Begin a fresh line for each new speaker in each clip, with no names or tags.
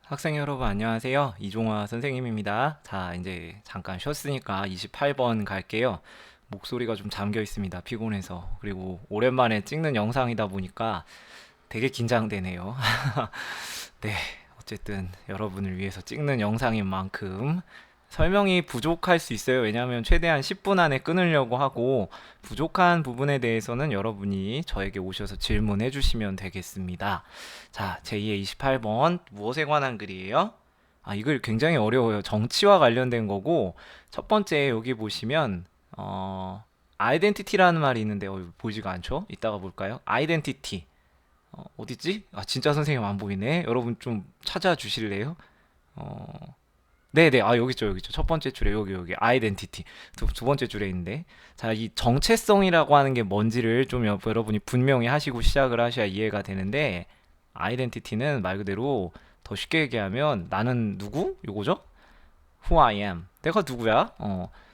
학생 여러분 안녕하세요. 이종화 선생님입니다. 자, 이제 잠깐 쉬었으니까 28번 갈게요. 목소리가 좀 잠겨 있습니다. 피곤해서. 그리고 오랜만에 찍는 영상이다 보니까 되게 긴장되네요. 네, 어쨌든 여러분을 위해서 찍는 영상인 만큼 설명이 부족할 수 있어요. 왜냐하면 최대한 10분 안에 끊으려고 하고 부족한 부분에 대해서는 여러분이 저에게 오셔서 질문해 주시면 되겠습니다. 자, 제2의 28번 무엇에 관한 글이에요? 아, 이글 굉장히 어려워요. 정치와 관련된 거고 첫 번째 여기 보시면 아이덴티티라는 말이 있는데 보이지가 않죠? 이따가 볼까요? 아이덴티티. 어딨지? 아, 진짜 선생님 안 보이네. 여러분 좀 찾아주실래요? 어, 네네. 아, 여기 있죠, 여기 있죠. 첫 번째 줄에 여기 아이덴티티. 두 번째 줄에 있는데. 자, 이 정체성이라고 하는 게 뭔지를 좀 여러분이 분명히 하시고 시작을 하셔야 이해가 되는데, 아이덴티티는 말 그대로 더 쉽게 얘기하면 나는 누구? 요거죠? Who I am. 내가 누구야?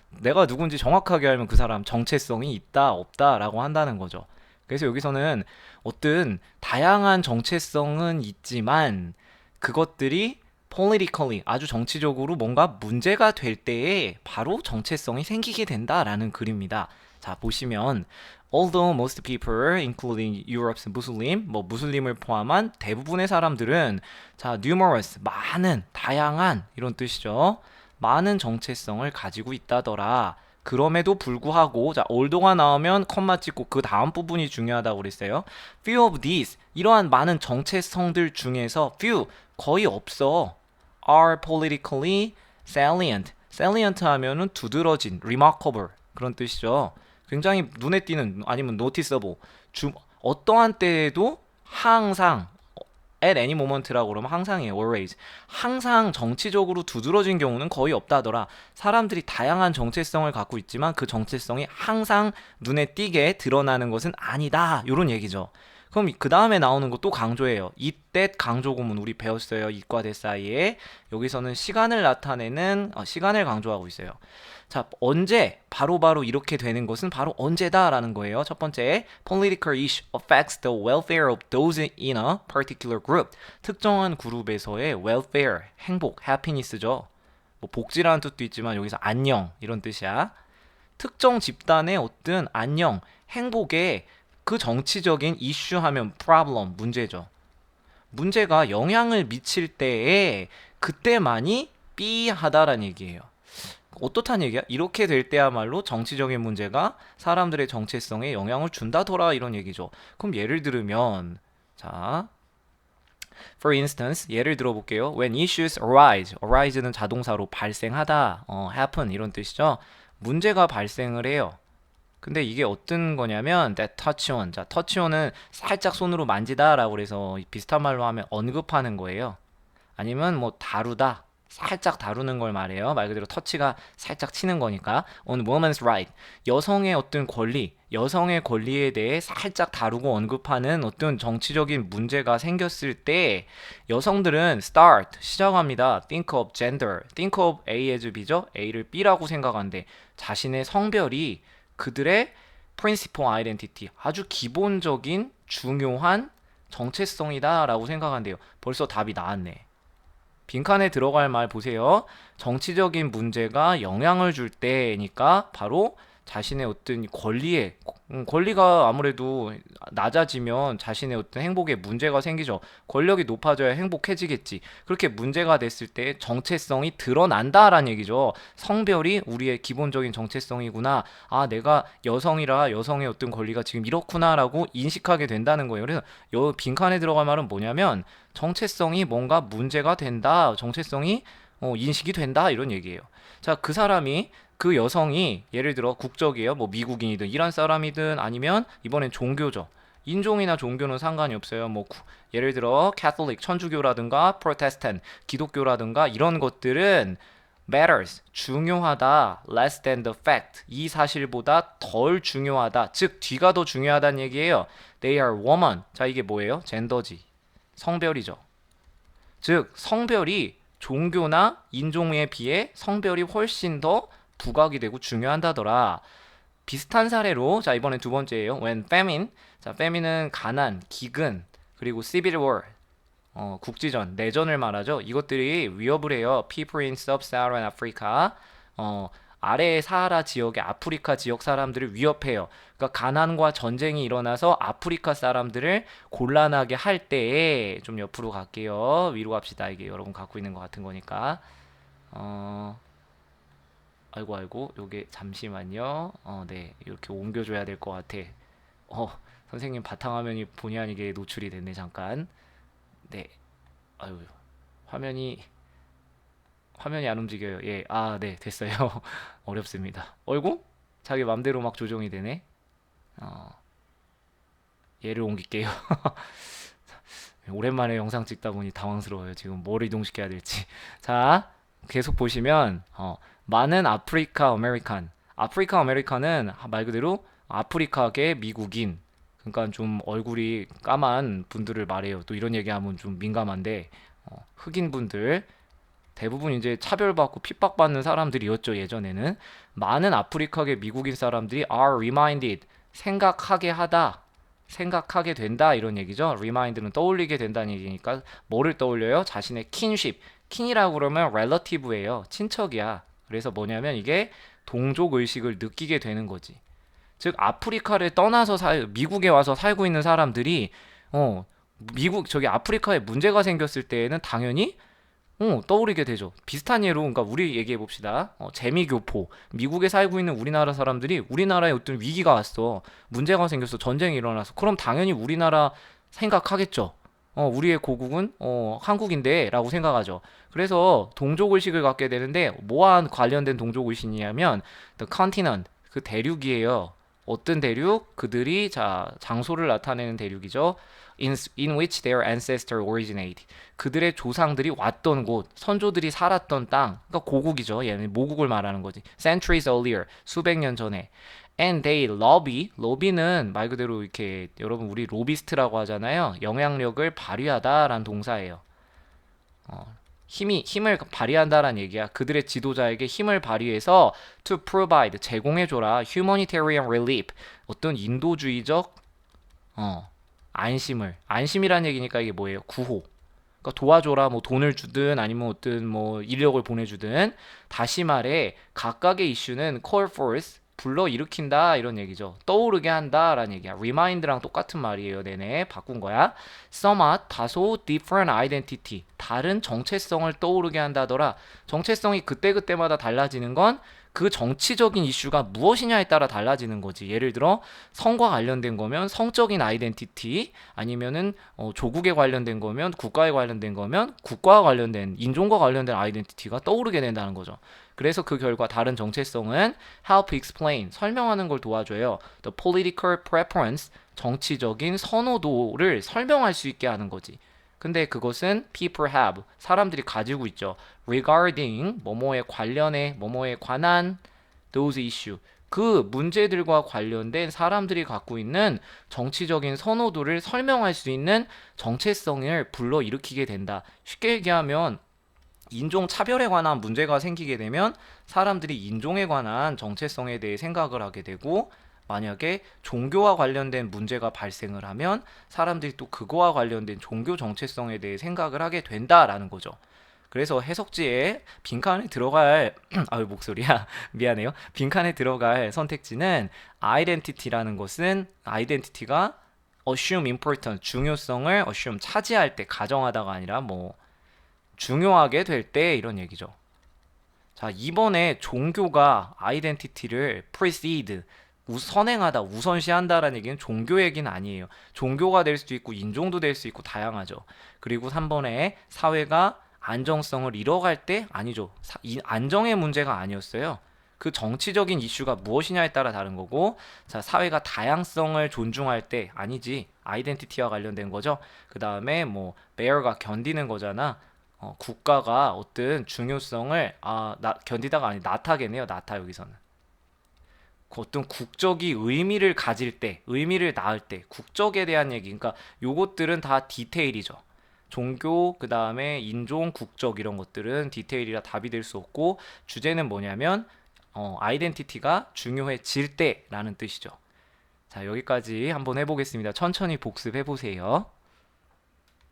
내가 누군지 정확하게 알면 그 사람 정체성이 있다, 없다라고 한다는 거죠. 그래서 여기서는 어떤 다양한 정체성은 있지만 그것들이 politically 아주 정치적으로 뭔가 문제가 될 때에 바로 정체성이 생기게 된다라는 글입니다. 자, 보시면 although most people including Europe's Muslim 뭐 무슬림을 포함한 대부분의 사람들은 자, numerous 많은 다양한 이런 뜻이죠. 많은 정체성을 가지고 있다더라. 그럼에도 불구하고 자 올도가 나오면 컴마 찍고 그 다음 부분이 중요하다고 그랬어요. Few of these 이러한 많은 정체성들 중에서 few 거의 없어. Are politically salient. salient 하면은 두드러진, remarkable 그런 뜻이죠. 굉장히 눈에 띄는 아니면 noticeable. 어떠한 때에도 항상 at any moment라고 그러면 항상이에요. always. 항상 정치적으로 두드러진 경우는 거의 없다더라. 사람들이 다양한 정체성을 갖고 있지만 그 정체성이 항상 눈에 띄게 드러나는 것은 아니다. 이런 얘기죠. 그럼 그 다음에 나오는 거 또 강조해요. 이때 강조 구문 우리 배웠어요. 이과 대 사이에 여기서는 시간을 나타내는 시간을 강조하고 있어요. 자, 언제 바로바로 이렇게 되는 것은 바로 언제다라는 거예요. 첫 번째, political issue affects the welfare of those in a particular group. 특정한 그룹에서의 welfare, 행복, happiness죠. 뭐 복지라는 뜻도 있지만 여기서 안녕 이런 뜻이야. 특정 집단의 어떤 안녕, 행복에 그 정치적인 이슈 하면 problem, 문제죠. 문제가 영향을 미칠 때에 그때만이 삐하다라는 얘기예요. 어떻다는 얘기야? 이렇게 될 때야말로 정치적인 문제가 사람들의 정체성에 영향을 준다더라 이런 얘기죠. 그럼 예를 들으면 자, for instance 예를 들어 볼게요. When issues arise, arise는 자동사로 발생하다, happen 이런 뜻이죠. 문제가 발생을 해요. 근데 이게 어떤 거냐면 that touch on. 자, touch on은 살짝 손으로 만지다라고 그래서 비슷한 말로 하면 언급하는 거예요. 아니면 뭐 다루다. 살짝 다루는 걸 말해요. 말 그대로 터치가 살짝 치는 거니까. On woman's right. 여성의 어떤 권리, 여성의 권리에 대해 살짝 다루고 언급하는 어떤 정치적인 문제가 생겼을 때 여성들은 start, 시작합니다. Think of gender. Think of A as B죠. A를 B라고 생각하는데 자신의 성별이 그들의 principal identity, 아주 기본적인 중요한 정체성이다라고 생각한대요. 벌써 답이 나왔네. 빈칸에 들어갈 말 보세요. 정치적인 문제가 영향을 줄 때니까 바로 자신의 어떤 권리에 권리가 아무래도 낮아지면 자신의 어떤 행복에 문제가 생기죠. 권력이 높아져야 행복해지겠지. 그렇게 문제가 됐을 때 정체성이 드러난다라는 얘기죠. 성별이 우리의 기본적인 정체성이구나. 아, 내가 여성이라 여성의 어떤 권리가 지금 이렇구나라고 인식하게 된다는 거예요. 그래서 요 빈칸에 들어갈 말은 뭐냐면 정체성이 뭔가 문제가 된다. 정체성이 인식이 된다. 이런 얘기예요. 자, 그 사람이 그 여성이 예를 들어 국적이에요. 뭐 미국인이든 이란 사람이든 아니면 이번엔 종교죠. 인종이나 종교는 상관이 없어요. 뭐 예를 들어 캐톨릭 천주교라든가 프로테스탄트 기독교라든가 이런 것들은 matters 중요하다 less than the fact 이 사실보다 덜 중요하다 즉 뒤가 더 중요하다는 얘기예요. They are woman. 자, 이게 뭐예요? 젠더지. 성별이죠. 즉 성별이 종교나 인종에 비해 성별이 훨씬 더 부각이 되고 중요한다더라. 비슷한 사례로 자 이번엔 두 번째예요. When famine 자 famine은 가난, 기근 그리고 civil war 국지전, 내전을 말하죠. 이것들이 위협을 해요. People in Sub-Saharan Africa. 어, 아래 사하라 지역의 아프리카 지역 사람들을 위협해요. 그러니까 가난과 전쟁이 일어나서 아프리카 사람들을 곤란하게 할 때에 좀 옆으로 갈게요. 위로 갑시다. 이게 여러분 갖고 있는 것 같은 거니까. 어, 아이고 아이고. 요게 잠시만요. 네. 이렇게 옮겨줘야 될 것 같아. 어, 선생님 바탕화면이 본의 아니게 노출이 됐네. 잠깐. 네. 아유. 화면이 화면이 안 움직여요. 예. 아, 네. 됐어요. 어렵습니다. 어이구? 자기 맘대로 막 조정이 되네. 어, 얘를 옮길게요. 오랜만에 영상 찍다 보니 당황스러워요. 지금 뭘 이동시켜야 될지. 자, 계속 보시면 많은 아프리카 아메리칸. 아프리카 아메리칸은 말 그대로 아프리카계 미국인. 그러니까 좀 얼굴이 까만 분들을 말해요. 또 이런 얘기하면 좀 민감한데 흑인 분들 대부분 이제 차별받고 핍박받는 사람들이었죠, 예전에는. 많은 아프리카계 미국인 사람들이 are reminded, 생각하게 하다, 생각하게 된다 이런 얘기죠. remind는 떠올리게 된다는 얘기니까 뭐를 떠올려요? 자신의 kinship. kin이라고 그러면 relative예요. 친척이야. 그래서 뭐냐면 이게 동족 의식을 느끼게 되는 거지. 즉 아프리카를 떠나서 미국에 와서 살고 있는 사람들이 미국 저기 아프리카에 문제가 생겼을 때에는 당연히 떠오르게 되죠. 비슷한 예로, 그러니까 우리 얘기해 봅시다. 재미교포. 미국에 살고 있는 우리나라 사람들이 우리나라에 어떤 위기가 왔어. 문제가 생겼어. 전쟁이 일어났어. 그럼 당연히 우리나라 생각하겠죠. 우리의 고국은, 한국인데, 라고 생각하죠. 그래서 동족의식을 갖게 되는데, 뭐와 관련된 동족의식이냐면, the continent, 그 대륙이에요. 어떤 대륙? 그들이, 장소를 나타내는 대륙이죠. in which their ancestor originate. 그들의 조상들이 왔던 곳, 선조들이 살았던 땅, 그러니까 고국이죠. 얘는 모국을 말하는 거지. centuries earlier, 수백 년 전에. and they lobby는 말 그대로 이렇게 여러분 우리 로비스트라고 하잖아요. 영향력을 발휘하다라는 동사예요. 힘을 발휘한다라는 얘기야. 그들의 지도자에게 힘을 발휘해서 to provide, 제공해줘라. humanitarian relief, 어떤 인도주의적 안심이라는 얘기니까 이게 뭐예요? 구호. 그러니까 도와줘라, 뭐 돈을 주든 아니면 어떤 뭐 인력을 보내주든. 다시 말해 각각의 이슈는 call forth, 불러일으킨다 이런 얘기죠. 떠오르게 한다라는 얘기야. remind랑 똑같은 말이에요. 네네 바꾼 거야. somewhat, 다소 different identity, 다른 정체성을 떠오르게 한다더라. 정체성이 그때그때마다 달라지는 건 그 정치적인 이슈가 무엇이냐에 따라 달라지는 거지. 예를 들어 성과 관련된 거면 성적인 아이덴티티, 아니면은 조국에 관련된 거면, 국가에 관련된 거면 국가와 관련된, 인종과 관련된 아이덴티티가 떠오르게 된다는 거죠. 그래서 그 결과 다른 정체성은 help explain, 설명하는 걸 도와줘요. the political preference, 정치적인 선호도를 설명할 수 있게 하는 거지. 근데 그것은 people have, 사람들이 가지고 있죠. regarding, 뭐뭐에 관련해, 뭐뭐에 관한 those issue, 그 문제들과 관련된 사람들이 갖고 있는 정치적인 선호도를 설명할 수 있는 정체성을 불러일으키게 된다. 쉽게 얘기하면 인종 차별에 관한 문제가 생기게 되면 사람들이 인종에 관한 정체성에 대해 생각을 하게 되고, 만약에 종교와 관련된 문제가 발생을 하면 사람들이 또 그거와 관련된 종교 정체성에 대해 생각을 하게 된다라는 거죠. 그래서 해석지에 빈칸에 들어갈 아유 목소리야 미안해요. 빈칸에 들어갈 선택지는 identity라는 것은, identity가 assume important, 중요성을 assume, 차지할 때, 가정하다가 아니라 뭐 중요하게 될 때 이런 얘기죠. 자, 이번에 종교가 아이덴티티를 precede, 선행하다, 우선시한다라는 얘기는 종교 얘기는 아니에요. 종교가 될 수도 있고 인종도 될 수 있고 다양하죠. 그리고 3번에 사회가 안정성을 잃어갈 때, 아니죠. 안정의 문제가 아니었어요. 그 정치적인 이슈가 무엇이냐에 따라 다른 거고, 자, 사회가 다양성을 존중할 때, 아니지. 아이덴티티와 관련된 거죠. 그 다음에 뭐 bear가 견디는 거잖아. 국가가 어떤 중요성을 견디다가 아니 나타겠네요. 나타 여기서는. 어떤 국적이 의미를 가질 때, 의미를 낳을 때, 국적에 대한 얘기. 그러니까 요것들은 다 디테일이죠. 종교, 그 다음에 인종, 국적 이런 것들은 디테일이라 답이 될 수 없고, 주제는 뭐냐면 아이덴티티가 중요해질 때라는 뜻이죠. 자, 여기까지 한번 해보겠습니다. 천천히 복습해 보세요.